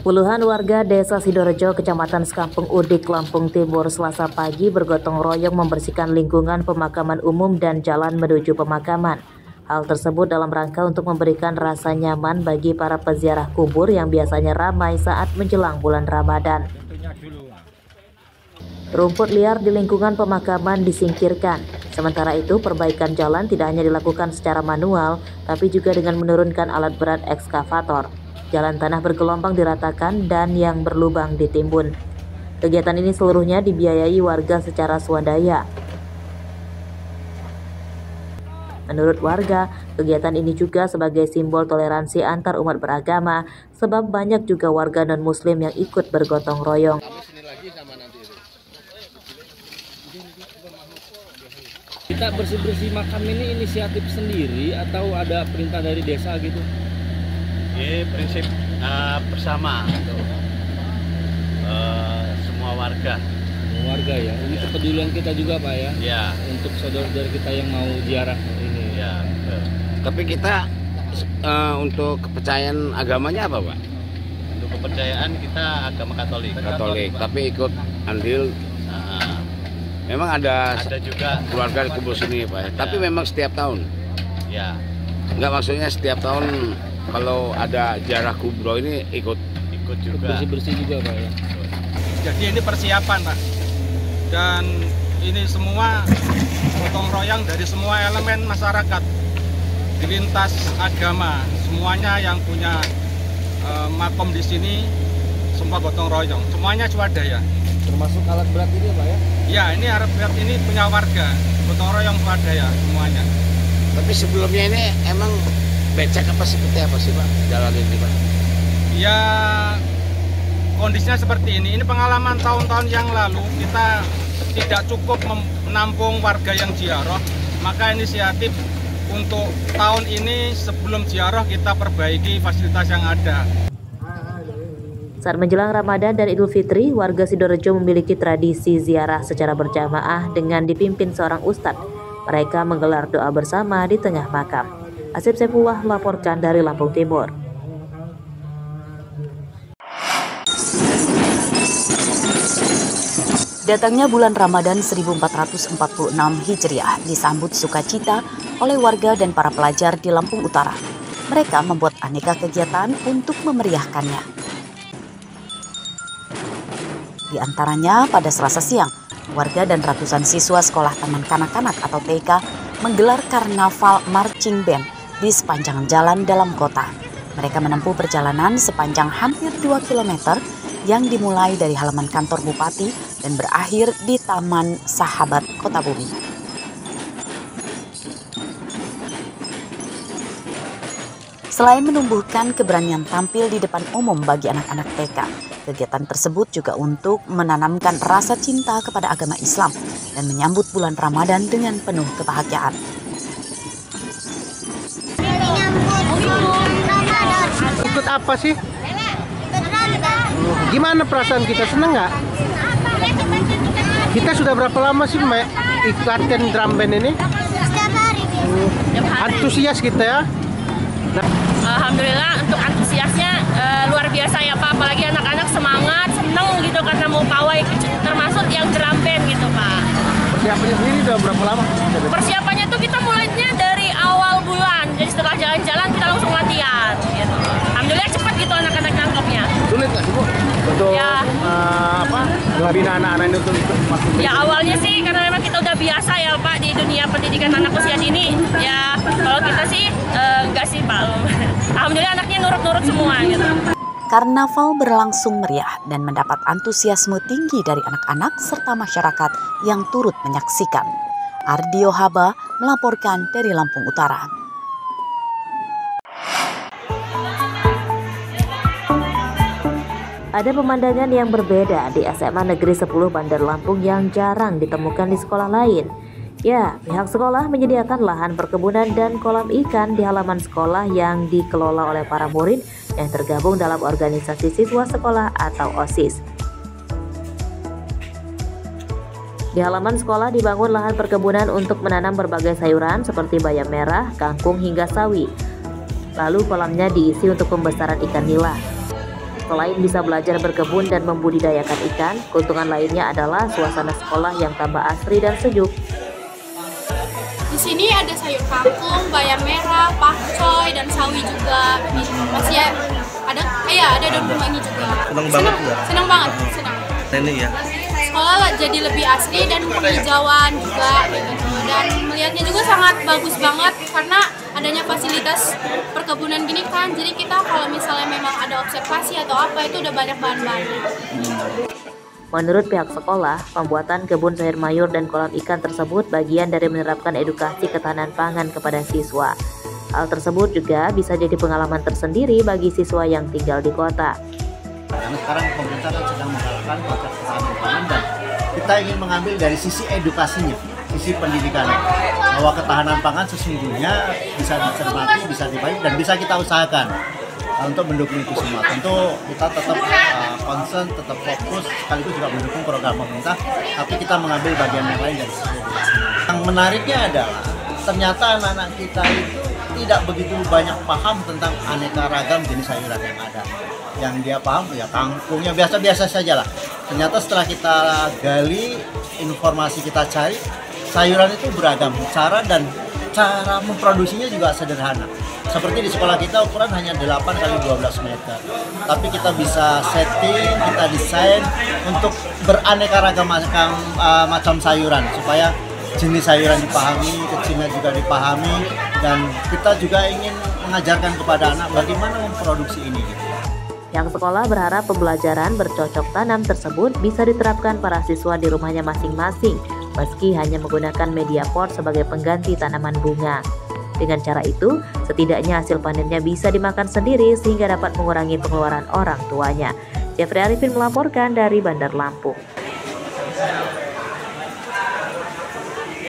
Puluhan warga Desa Sidorejo, Kecamatan Sekampung Udik, Lampung Timur, Selasa pagi bergotong royong membersihkan lingkungan pemakaman umum dan jalan menuju pemakaman. Hal tersebut dalam rangka untuk memberikan rasa nyaman bagi para peziarah kubur yang biasanya ramai saat menjelang bulan Ramadan. Rumput liar di lingkungan pemakaman disingkirkan. Sementara itu, perbaikan jalan tidak hanya dilakukan secara manual, tapi juga dengan menurunkan alat berat ekskavator. Jalan tanah bergelombang diratakan dan yang berlubang ditimbun. Kegiatan ini seluruhnya dibiayai warga secara swadaya. Menurut warga, kegiatan ini juga sebagai simbol toleransi antar umat beragama, sebab banyak juga warga non-muslim yang ikut bergotong royong. Kita bersih-bersih makam ini inisiatif sendiri atau ada perintah dari desa gitu? Ini prinsip bersama untuk semua warga. Warga ya, ini kepedulian kita juga Pak ya? Ya. Untuk saudara-saudara kita yang mau ziarah ini. Ya. Tapi kita untuk kepercayaan agamanya apa Pak? Untuk kepercayaan kita agama Katolik. Katolik, tapi ikut andil. Memang ada juga keluarga kubur sini Pak. Ya. Tapi memang setiap tahun. Ya. Enggak, maksudnya setiap tahun kalau ada ziarah kubur ini ikut juga. Bersih-bersih juga Pak ya. Jadi ini persiapan Pak. Dan ini semua gotong royong dari semua elemen masyarakat di lintas agama, semuanya yang punya makom di sini semua gotong royong, semuanya swadaya. Termasuk alat berat ini Pak ya? Ya, ini alat berat ini punya warga, gotong royong swadaya semuanya. Tapi sebelumnya ini emang becek apa seperti apa sih Pak jalan ini Pak? Ya, kondisinya seperti ini. Ini pengalaman tahun-tahun yang lalu kita tidak cukup menampung warga yang ziarah, maka inisiatif untuk tahun ini sebelum ziarah kita perbaiki fasilitas yang ada. Saat menjelang Ramadan dan Idul Fitri, warga Sidorejo memiliki tradisi ziarah secara berjamaah dengan dipimpin seorang ustadz. Mereka menggelar doa bersama di tengah makam. Asep Sepullah melaporkan dari Lampung Timur. Datangnya bulan Ramadan 1446 Hijriah disambut sukacita oleh warga dan para pelajar di Lampung Utara. Mereka membuat aneka kegiatan untuk memeriahkannya. Di antaranya pada Selasa siang, warga dan ratusan siswa sekolah taman kanak-kanak atau TK menggelar karnaval marching band di sepanjang jalan dalam kota. Mereka menempuh perjalanan sepanjang hampir 2 km yang dimulai dari halaman kantor Bupati dan berakhir di Taman Sahabat Kota Bumi. Selain menumbuhkan keberanian tampil di depan umum bagi anak-anak TK, kegiatan tersebut juga untuk menanamkan rasa cinta kepada agama Islam dan menyambut bulan Ramadan dengan penuh kebahagiaan. Ikut apa sih? Gimana perasaan kita, seneng nggak? Kita sudah berapa lama sih ikut latihan drum band ini? Setiap hari. Antusias kita ya? Alhamdulillah untuk antusiasnya luar biasa ya Pak. Apalagi anak-anak semangat, seneng gitu karena mau pawai, termasuk yang drum band gitu Pak. Persiapannya sendiri udah berapa lama? Persiapannya tuh kita mulainya dari awal bulan. Jadi setelah jalan-jalan kita langsung latihan gitu. Alhamdulillah cepat gitu anak-anak nangkepnya. Sulit nggak sih Bu? Untuk ya, membina anak-anak itu untuk masuk? Ya awalnya sih karena memang kita udah biasa ya Pak di dunia pendidikan anak usia dini. Ya kalau kita sih enggak sih Pak. Alhamdulillah anaknya nurut-nurut semua gitu. Karnaval berlangsung meriah dan mendapat antusiasme tinggi dari anak-anak serta masyarakat yang turut menyaksikan. Ardio Haba melaporkan dari Lampung Utara. Ada pemandangan yang berbeda di SMA Negeri 10 Bandar Lampung yang jarang ditemukan di sekolah lain. Ya, pihak sekolah menyediakan lahan perkebunan dan kolam ikan di halaman sekolah yang dikelola oleh para murid yang tergabung dalam organisasi siswa sekolah atau OSIS. Di halaman sekolah dibangun lahan perkebunan untuk menanam berbagai sayuran seperti bayam merah, kangkung hingga sawi. Lalu kolamnya diisi untuk pembesaran ikan nila. Selain bisa belajar berkebun dan membudidayakan ikan, keuntungan lainnya adalah suasana sekolah yang tambah asri dan sejuk. Di sini ada sayur kangkung, bayam merah, pakcoy, dan sawi juga. Masih ada daun kemangi juga. Senang banget. Ini ya. Sekolah jadi lebih asri dan penghijauan juga gitu. Dan melihatnya juga sangat bagus banget karena adanya fasilitas perkebunan gini kan. Jadi kita kalau misalnya memang ada observasi atau apa itu udah banyak bahan-bahannya. Menurut pihak sekolah, pembuatan kebun sayur mayur dan kolam ikan tersebut bagian dari menerapkan edukasi ketahanan pangan kepada siswa. Hal tersebut juga bisa jadi pengalaman tersendiri bagi siswa yang tinggal di kota. Karena sekarang pemerintah sedang menggalakkan paket ketahanan pangan dan kita ingin mengambil dari sisi edukasinya, sisi pendidikannya, bahwa ketahanan pangan sesungguhnya bisa dicermati, bisa dibaik dan bisa kita usahakan. Untuk mendukung itu semua, tentu kita tetap concern, tetap fokus, sekaligus juga mendukung program pemerintah, tapi kita mengambil bagian yang lain dari situ. Yang menariknya adalah ternyata anak-anak kita itu tidak begitu banyak paham tentang aneka ragam jenis sayuran yang ada. Yang dia paham ya kangkungnya biasa-biasa saja lah. Ternyata setelah kita gali, informasi kita cari, sayuran itu beragam cara dan cara memproduksinya juga sederhana. Seperti di sekolah kita ukuran hanya 8 kali 12 meter. Tapi kita bisa setting, kita desain untuk beraneka ragam macam sayuran supaya jenis sayuran dipahami, kecilnya juga dipahami, dan kita juga ingin mengajarkan kepada anak bagaimana memproduksi ini. Yang sekolah berharap pembelajaran bercocok tanam tersebut bisa diterapkan para siswa di rumahnya masing-masing, meski hanya menggunakan media pot sebagai pengganti tanaman bunga. Dengan cara itu, setidaknya hasil panennya bisa dimakan sendiri sehingga dapat mengurangi pengeluaran orang tuanya. Jeffrey Arifin melaporkan dari Bandar Lampung.